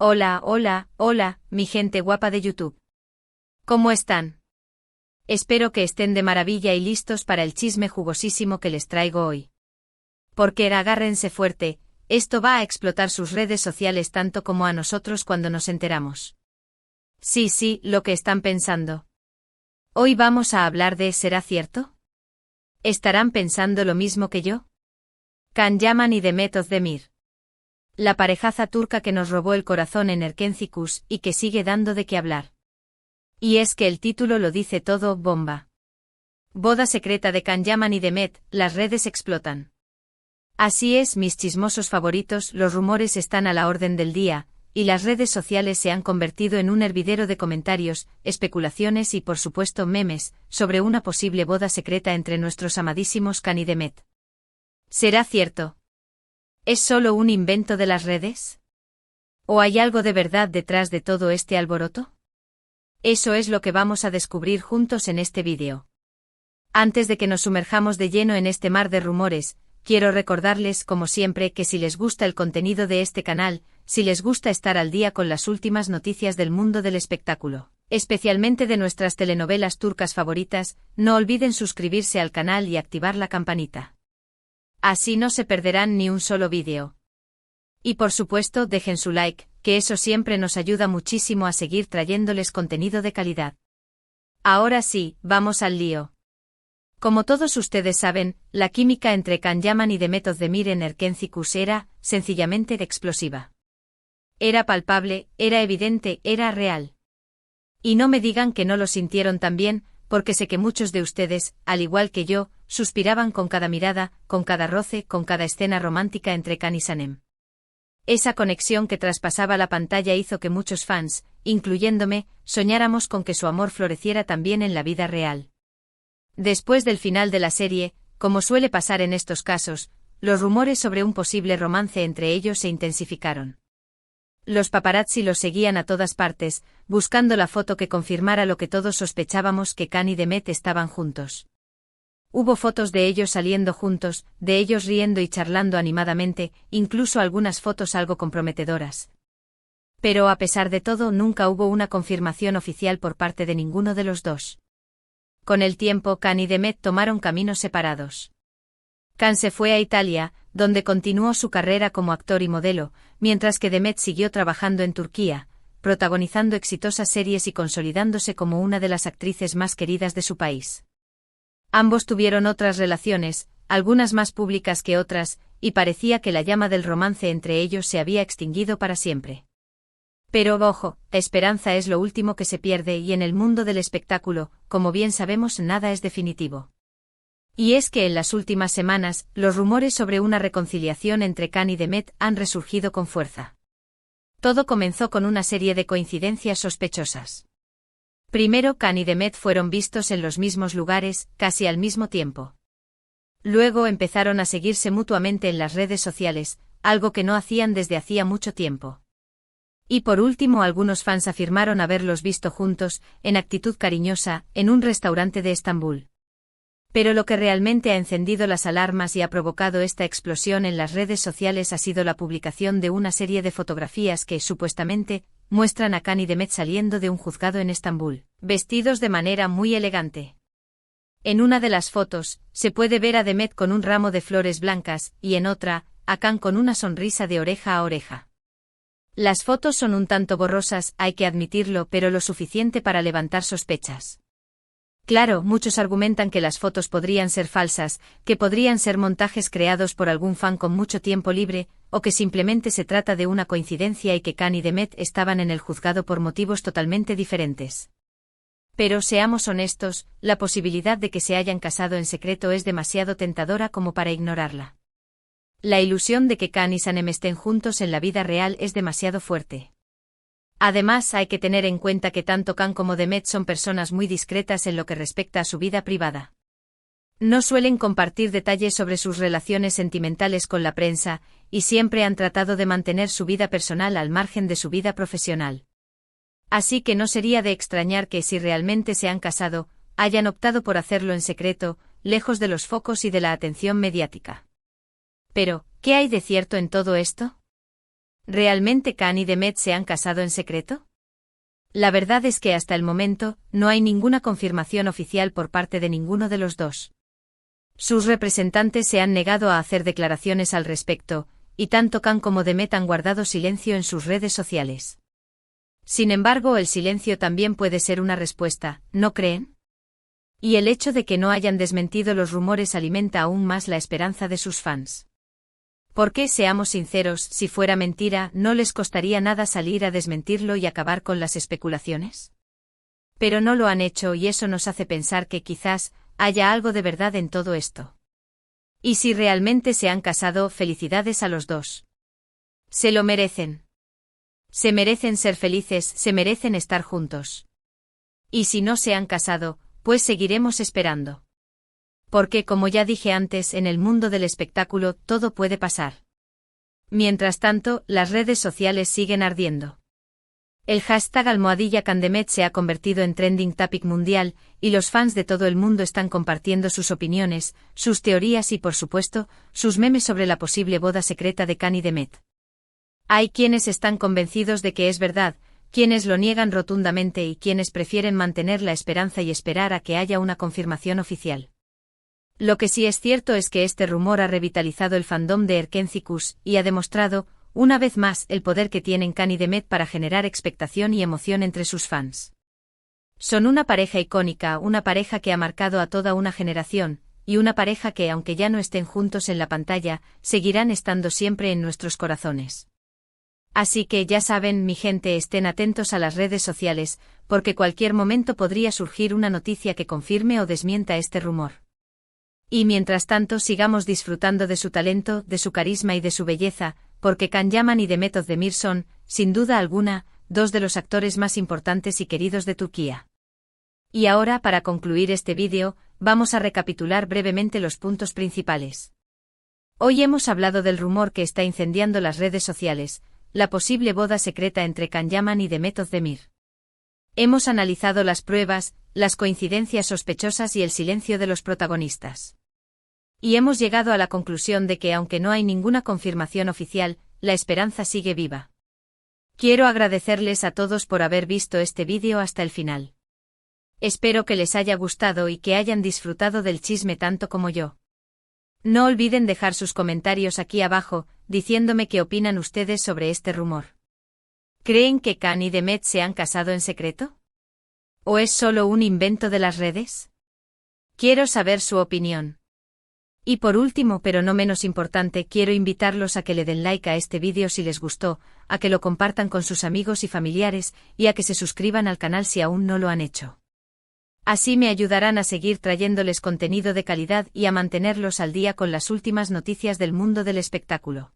Hola, hola, hola, mi gente guapa de YouTube. ¿Cómo están? Espero que estén de maravilla y listos para el chisme jugosísimo que les traigo hoy. Porque agárrense fuerte, esto va a explotar sus redes sociales tanto como a nosotros cuando nos enteramos. Sí, lo que están pensando. Hoy vamos a hablar de ¿será cierto? ¿Estarán pensando lo mismo que yo? Can Yaman y Demet Özdemir. La parejaza turca que nos robó el corazón en Erkenci y que sigue dando de qué hablar. Y es que el título lo dice todo, bomba. Boda secreta de Can Yaman y Demet, las redes explotan. Así es, mis chismosos favoritos, los rumores están a la orden del día, y las redes sociales se han convertido en un hervidero de comentarios, especulaciones y por supuesto memes, sobre una posible boda secreta entre nuestros amadísimos Can y Demet. ¿Será cierto? ¿Es solo un invento de las redes? ¿O hay algo de verdad detrás de todo este alboroto? Eso es lo que vamos a descubrir juntos en este vídeo. Antes de que nos sumerjamos de lleno en este mar de rumores, quiero recordarles, como siempre, que si les gusta el contenido de este canal, si les gusta estar al día con las últimas noticias del mundo del espectáculo, especialmente de nuestras telenovelas turcas favoritas, no olviden suscribirse al canal y activar la campanita. Así no se perderán ni un solo vídeo. Y por supuesto, dejen su like, que eso siempre nos ayuda muchísimo a seguir trayéndoles contenido de calidad. Ahora sí, vamos al lío. Como todos ustedes saben, la química entre Can Yaman y Demet Özdemir en Erkenci era, sencillamente, explosiva. Era palpable, era evidente, era real. Y no me digan que no lo sintieron también, porque sé que muchos de ustedes, al igual que yo, suspiraban con cada mirada, con cada roce, con cada escena romántica entre Can y Sanem. Esa conexión que traspasaba la pantalla hizo que muchos fans, incluyéndome, soñáramos con que su amor floreciera también en la vida real. Después del final de la serie, como suele pasar en estos casos, los rumores sobre un posible romance entre ellos se intensificaron. Los paparazzi los seguían a todas partes, buscando la foto que confirmara lo que todos sospechábamos, que Can y Demet estaban juntos. Hubo fotos de ellos saliendo juntos, de ellos riendo y charlando animadamente, incluso algunas fotos algo comprometedoras. Pero a pesar de todo, nunca hubo una confirmación oficial por parte de ninguno de los dos. Con el tiempo, Can y Demet tomaron caminos separados. Can se fue a Italia, donde continuó su carrera como actor y modelo, mientras que Demet siguió trabajando en Turquía, protagonizando exitosas series y consolidándose como una de las actrices más queridas de su país. Ambos tuvieron otras relaciones, algunas más públicas que otras, y parecía que la llama del romance entre ellos se había extinguido para siempre. Pero ojo, la esperanza es lo último que se pierde y en el mundo del espectáculo, como bien sabemos, nada es definitivo. Y es que en las últimas semanas, los rumores sobre una reconciliación entre Can y Demet han resurgido con fuerza. Todo comenzó con una serie de coincidencias sospechosas. Primero, Can y Demet fueron vistos en los mismos lugares, casi al mismo tiempo. Luego empezaron a seguirse mutuamente en las redes sociales, algo que no hacían desde hacía mucho tiempo. Y por último, algunos fans afirmaron haberlos visto juntos, en actitud cariñosa, en un restaurante de Estambul. Pero lo que realmente ha encendido las alarmas y ha provocado esta explosión en las redes sociales ha sido la publicación de una serie de fotografías que, supuestamente, muestran a Can y Demet saliendo de un juzgado en Estambul, vestidos de manera muy elegante. En una de las fotos, se puede ver a Demet con un ramo de flores blancas, y en otra, a Can con una sonrisa de oreja a oreja. Las fotos son un tanto borrosas, hay que admitirlo, pero lo suficiente para levantar sospechas. Claro, muchos argumentan que las fotos podrían ser falsas, que podrían ser montajes creados por algún fan con mucho tiempo libre, o que simplemente se trata de una coincidencia y que Can y Demet estaban en el juzgado por motivos totalmente diferentes. Pero seamos honestos, la posibilidad de que se hayan casado en secreto es demasiado tentadora como para ignorarla. La ilusión de que Can y Sanem estén juntos en la vida real es demasiado fuerte. Además, hay que tener en cuenta que tanto Can como Demet son personas muy discretas en lo que respecta a su vida privada. No suelen compartir detalles sobre sus relaciones sentimentales con la prensa, y siempre han tratado de mantener su vida personal al margen de su vida profesional. Así que no sería de extrañar que, si realmente se han casado, hayan optado por hacerlo en secreto, lejos de los focos y de la atención mediática. Pero, ¿qué hay de cierto en todo esto? ¿Realmente Khan y Demet se han casado en secreto? La verdad es que hasta el momento, no hay ninguna confirmación oficial por parte de ninguno de los dos. Sus representantes se han negado a hacer declaraciones al respecto, y tanto Khan como Demet han guardado silencio en sus redes sociales. Sin embargo, el silencio también puede ser una respuesta, ¿no creen? Y el hecho de que no hayan desmentido los rumores alimenta aún más la esperanza de sus fans. Porque, seamos sinceros, si fuera mentira, ¿no les costaría nada salir a desmentirlo y acabar con las especulaciones? Pero no lo han hecho y eso nos hace pensar que quizás haya algo de verdad en todo esto. Y si realmente se han casado, felicidades a los dos. Se lo merecen. Se merecen ser felices, se merecen estar juntos. Y si no se han casado, pues seguiremos esperando. Porque, como ya dije antes, en el mundo del espectáculo todo puede pasar. Mientras tanto, las redes sociales siguen ardiendo. El hashtag #KhanDemet se ha convertido en trending topic mundial, y los fans de todo el mundo están compartiendo sus opiniones, sus teorías y, por supuesto, sus memes sobre la posible boda secreta de Khan y Demet. Hay quienes están convencidos de que es verdad, quienes lo niegan rotundamente y quienes prefieren mantener la esperanza y esperar a que haya una confirmación oficial. Lo que sí es cierto es que este rumor ha revitalizado el fandom de Erkencicus y ha demostrado, una vez más, el poder que tienen Khan y Demet para generar expectación y emoción entre sus fans. Son una pareja icónica, una pareja que ha marcado a toda una generación, y una pareja que, aunque ya no estén juntos en la pantalla, seguirán estando siempre en nuestros corazones. Así que ya saben, mi gente, estén atentos a las redes sociales, porque cualquier momento podría surgir una noticia que confirme o desmienta este rumor. Y mientras tanto sigamos disfrutando de su talento, de su carisma y de su belleza, porque Can Yaman y Demet Özdemir son, sin duda alguna, dos de los actores más importantes y queridos de Turquía. Y ahora, para concluir este vídeo, vamos a recapitular brevemente los puntos principales. Hoy hemos hablado del rumor que está incendiando las redes sociales, la posible boda secreta entre Can Yaman y Demet Özdemir. Hemos analizado las pruebas, las coincidencias sospechosas y el silencio de los protagonistas. Y hemos llegado a la conclusión de que aunque no hay ninguna confirmación oficial, la esperanza sigue viva. Quiero agradecerles a todos por haber visto este vídeo hasta el final. Espero que les haya gustado y que hayan disfrutado del chisme tanto como yo. No olviden dejar sus comentarios aquí abajo, diciéndome qué opinan ustedes sobre este rumor. ¿Creen que Khan y Demet se han casado en secreto? ¿O es solo un invento de las redes? Quiero saber su opinión. Y por último, pero no menos importante, quiero invitarlos a que le den like a este vídeo si les gustó, a que lo compartan con sus amigos y familiares, y a que se suscriban al canal si aún no lo han hecho. Así me ayudarán a seguir trayéndoles contenido de calidad y a mantenerlos al día con las últimas noticias del mundo del espectáculo.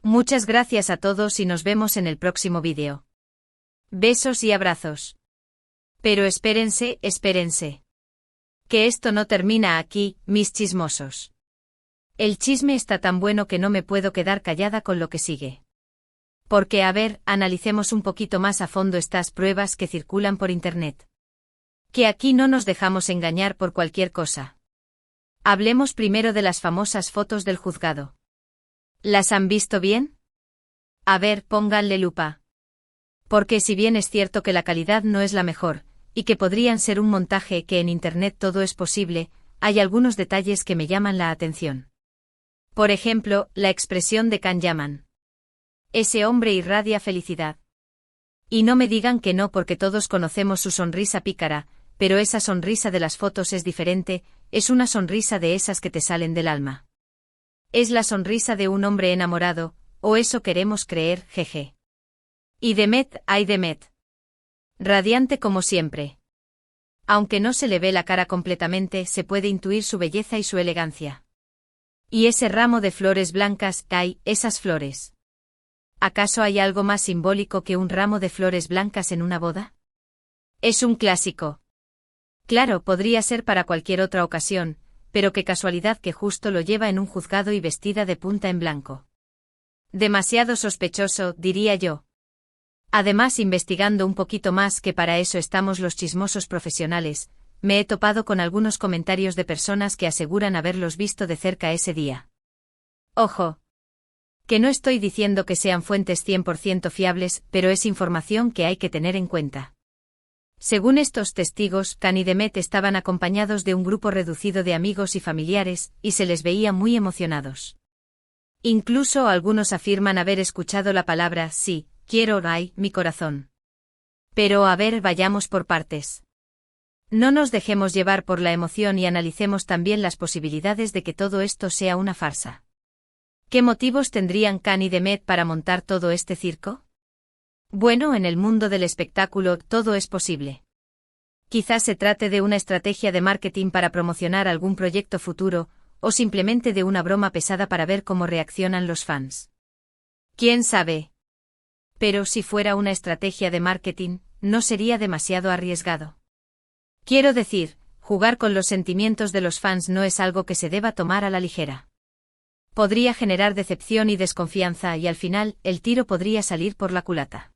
Muchas gracias a todos y nos vemos en el próximo vídeo. Besos y abrazos. Pero espérense, espérense. Que esto no termina aquí, mis chismosos. El chisme está tan bueno que no me puedo quedar callada con lo que sigue. Porque a ver, analicemos un poquito más a fondo estas pruebas que circulan por internet. Que aquí no nos dejamos engañar por cualquier cosa. Hablemos primero de las famosas fotos del juzgado. ¿Las han visto bien? A ver, pónganle lupa. Porque si bien es cierto que la calidad no es la mejor, y que podrían ser un montaje, que en internet todo es posible, hay algunos detalles que me llaman la atención. Por ejemplo, la expresión de Can Yaman. Ese hombre irradia felicidad. Y no me digan que no, porque todos conocemos su sonrisa pícara, pero esa sonrisa de las fotos es diferente, es una sonrisa de esas que te salen del alma. Es la sonrisa de un hombre enamorado, o eso queremos creer, jeje. Y Demet, ay Demet. Radiante como siempre. Aunque no se le ve la cara completamente, se puede intuir su belleza y su elegancia. Y ese ramo de flores blancas, ay, esas flores. ¿Acaso hay algo más simbólico que un ramo de flores blancas en una boda? Es un clásico. Claro, podría ser para cualquier otra ocasión, pero qué casualidad que justo lo lleva en un juzgado y vestida de punta en blanco. Demasiado sospechoso, diría yo. Además, investigando un poquito más, que para eso estamos los chismosos profesionales, me he topado con algunos comentarios de personas que aseguran haberlos visto de cerca ese día. Ojo. Que no estoy diciendo que sean fuentes 100% fiables, pero es información que hay que tener en cuenta. Según estos testigos, Khan y Demet estaban acompañados de un grupo reducido de amigos y familiares, y se les veía muy emocionados. Incluso algunos afirman haber escuchado la palabra sí, quiero, ay, mi corazón. Pero a ver, vayamos por partes. No nos dejemos llevar por la emoción y analicemos también las posibilidades de que todo esto sea una farsa. ¿Qué motivos tendrían Khan y Demet para montar todo este circo? Bueno, en el mundo del espectáculo todo es posible. Quizás se trate de una estrategia de marketing para promocionar algún proyecto futuro, o simplemente de una broma pesada para ver cómo reaccionan los fans. ¿Quién sabe? Pero si fuera una estrategia de marketing, no sería demasiado arriesgado. Quiero decir, jugar con los sentimientos de los fans no es algo que se deba tomar a la ligera. Podría generar decepción y desconfianza y al final, el tiro podría salir por la culata.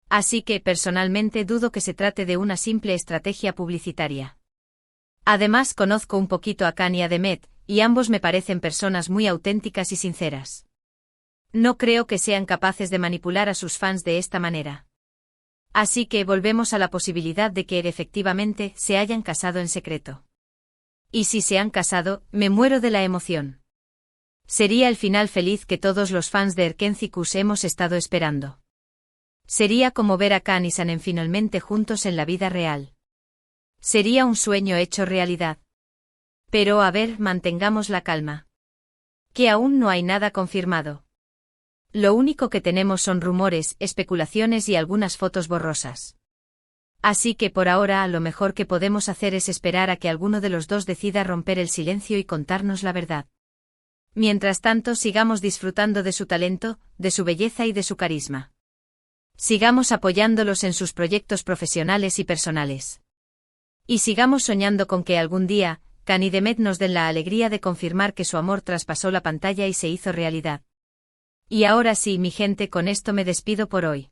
Así que, personalmente, dudo que se trate de una simple estrategia publicitaria. Además, conozco un poquito a Khan y a Demet, y ambos me parecen personas muy auténticas y sinceras. No creo que sean capaces de manipular a sus fans de esta manera. Así que volvemos a la posibilidad de que efectivamente se hayan casado en secreto. Y si se han casado, me muero de la emoción. Sería el final feliz que todos los fans de Erkenci-Kuş hemos estado esperando. Sería como ver a Khan y Sanem finalmente juntos en la vida real. Sería un sueño hecho realidad. Pero a ver, mantengamos la calma. Que aún no hay nada confirmado. Lo único que tenemos son rumores, especulaciones y algunas fotos borrosas. Así que por ahora lo mejor que podemos hacer es esperar a que alguno de los dos decida romper el silencio y contarnos la verdad. Mientras tanto, sigamos disfrutando de su talento, de su belleza y de su carisma. Sigamos apoyándolos en sus proyectos profesionales y personales. Y sigamos soñando con que algún día, Khan y Demet nos den la alegría de confirmar que su amor traspasó la pantalla y se hizo realidad. Y ahora sí, mi gente, con esto me despido por hoy.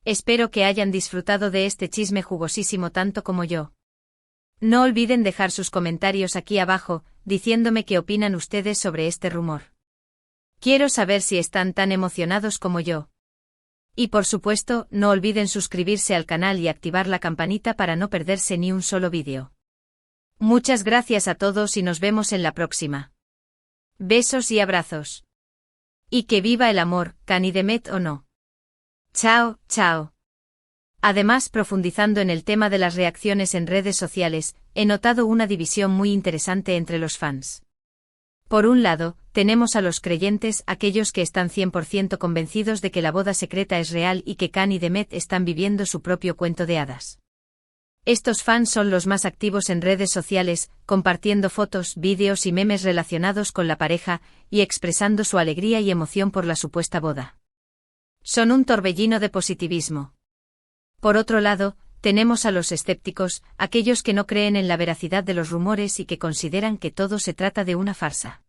Espero que hayan disfrutado de este chisme jugosísimo tanto como yo. No olviden dejar sus comentarios aquí abajo, diciéndome qué opinan ustedes sobre este rumor. Quiero saber si están tan emocionados como yo. Y por supuesto, no olviden suscribirse al canal y activar la campanita para no perderse ni un solo vídeo. Muchas gracias a todos y nos vemos en la próxima. Besos y abrazos. Y que viva el amor, Khan y Demet o no. Chao, chao. Además, profundizando en el tema de las reacciones en redes sociales, he notado una división muy interesante entre los fans. Por un lado, tenemos a los creyentes, aquellos que están 100% convencidos de que la boda secreta es real y que Khan y Demet están viviendo su propio cuento de hadas. Estos fans son los más activos en redes sociales, compartiendo fotos, vídeos y memes relacionados con la pareja, y expresando su alegría y emoción por la supuesta boda. Son un torbellino de positivismo. Por otro lado, tenemos a los escépticos, aquellos que no creen en la veracidad de los rumores y que consideran que todo se trata de una farsa.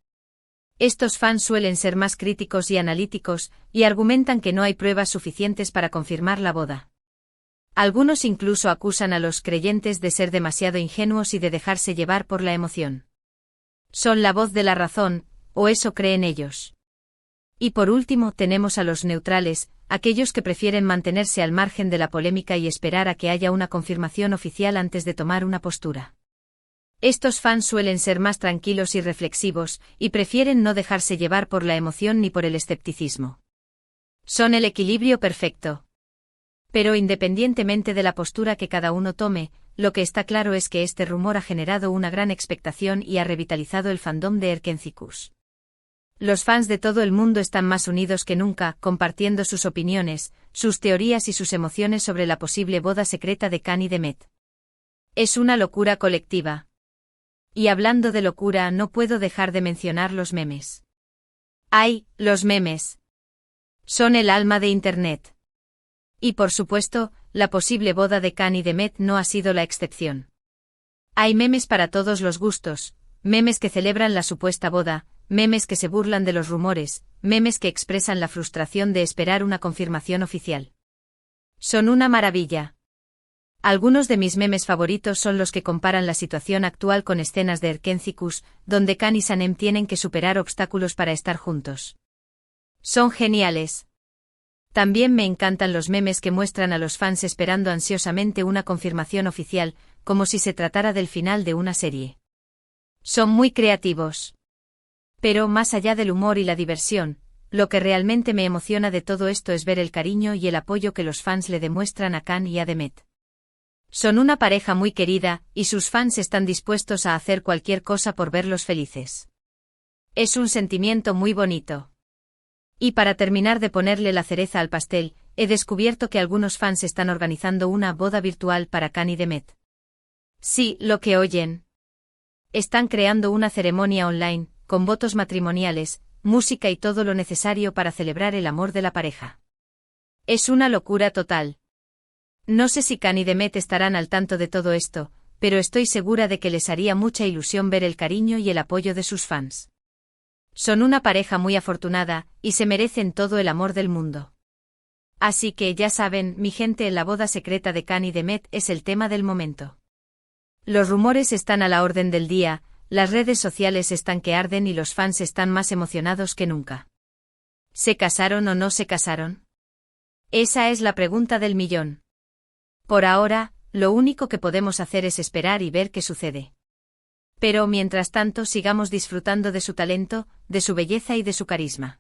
Estos fans suelen ser más críticos y analíticos, y argumentan que no hay pruebas suficientes para confirmar la boda. Algunos incluso acusan a los creyentes de ser demasiado ingenuos y de dejarse llevar por la emoción. Son la voz de la razón, o eso creen ellos. Y por último tenemos a los neutrales, aquellos que prefieren mantenerse al margen de la polémica y esperar a que haya una confirmación oficial antes de tomar una postura. Estos fans suelen ser más tranquilos y reflexivos, y prefieren no dejarse llevar por la emoción ni por el escepticismo. Son el equilibrio perfecto. Pero independientemente de la postura que cada uno tome, lo que está claro es que este rumor ha generado una gran expectación y ha revitalizado el fandom de Erkenci-Kuş. Los fans de todo el mundo están más unidos que nunca, compartiendo sus opiniones, sus teorías y sus emociones sobre la posible boda secreta de Khan y Demet. Es una locura colectiva. Y hablando de locura, no puedo dejar de mencionar los memes. ¡Ay, los memes! Son el alma de Internet. Y por supuesto, la posible boda de Khan y Demet no ha sido la excepción. Hay memes para todos los gustos, memes que celebran la supuesta boda, memes que se burlan de los rumores, memes que expresan la frustración de esperar una confirmación oficial. Son una maravilla. Algunos de mis memes favoritos son los que comparan la situación actual con escenas de Erkenci-Kuş, donde Khan y Sanem tienen que superar obstáculos para estar juntos. Son geniales. También me encantan los memes que muestran a los fans esperando ansiosamente una confirmación oficial, como si se tratara del final de una serie. Son muy creativos. Pero más allá del humor y la diversión, lo que realmente me emociona de todo esto es ver el cariño y el apoyo que los fans le demuestran a Khan y a Demet. Son una pareja muy querida, y sus fans están dispuestos a hacer cualquier cosa por verlos felices. Es un sentimiento muy bonito. Y para terminar de ponerle la cereza al pastel, he descubierto que algunos fans están organizando una boda virtual para Khan y Demet. Sí, lo que oyen. Están creando una ceremonia online, con votos matrimoniales, música y todo lo necesario para celebrar el amor de la pareja. Es una locura total. No sé si Khan y Demet estarán al tanto de todo esto, pero estoy segura de que les haría mucha ilusión ver el cariño y el apoyo de sus fans. Son una pareja muy afortunada, y se merecen todo el amor del mundo. Así que ya saben, mi gente, la boda secreta de Khan y Demet es el tema del momento. Los rumores están a la orden del día, las redes sociales están que arden y los fans están más emocionados que nunca. ¿Se casaron o no se casaron? Esa es la pregunta del millón. Por ahora, lo único que podemos hacer es esperar y ver qué sucede. Pero mientras tanto sigamos disfrutando de su talento, de su belleza y de su carisma.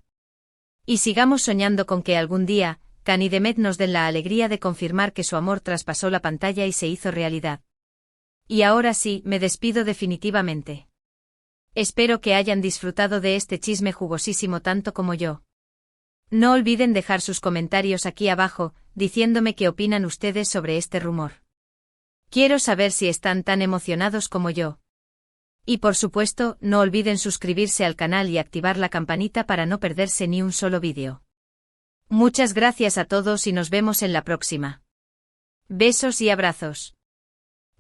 Y sigamos soñando con que algún día, Khan y Demet nos den la alegría de confirmar que su amor traspasó la pantalla y se hizo realidad. Y ahora sí, me despido definitivamente. Espero que hayan disfrutado de este chisme jugosísimo tanto como yo. No olviden dejar sus comentarios aquí abajo, diciéndome qué opinan ustedes sobre este rumor. Quiero saber si están tan emocionados como yo. Y por supuesto, no olviden suscribirse al canal y activar la campanita para no perderse ni un solo vídeo. Muchas gracias a todos y nos vemos en la próxima. Besos y abrazos.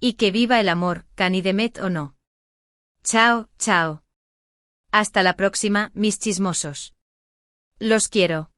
Y que viva el amor, Khan y Demet o no. Chao, chao. Hasta la próxima, mis chismosos. Los quiero.